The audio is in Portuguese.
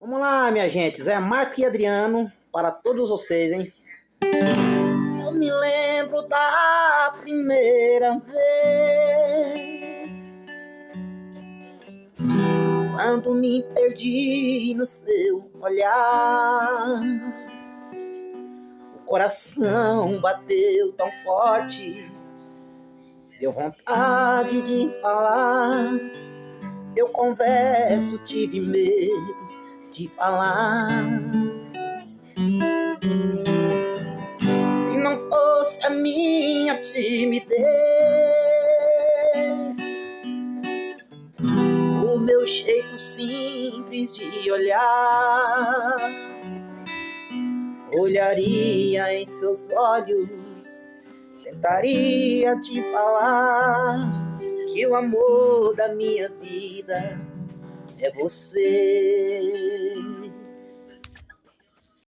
Vamos lá, minha gente. Zé Marco e Adriano para todos vocês, hein? Eu me lembro da primeira vez quando me perdi no seu olhar. O coração bateu tão forte, deu vontade de falar. Eu confesso, tive medo de falar. Se não fosse a minha timidez, o meu jeito simples de olhar, olharia em seus olhos, tentaria te falar que o amor da minha vida é você.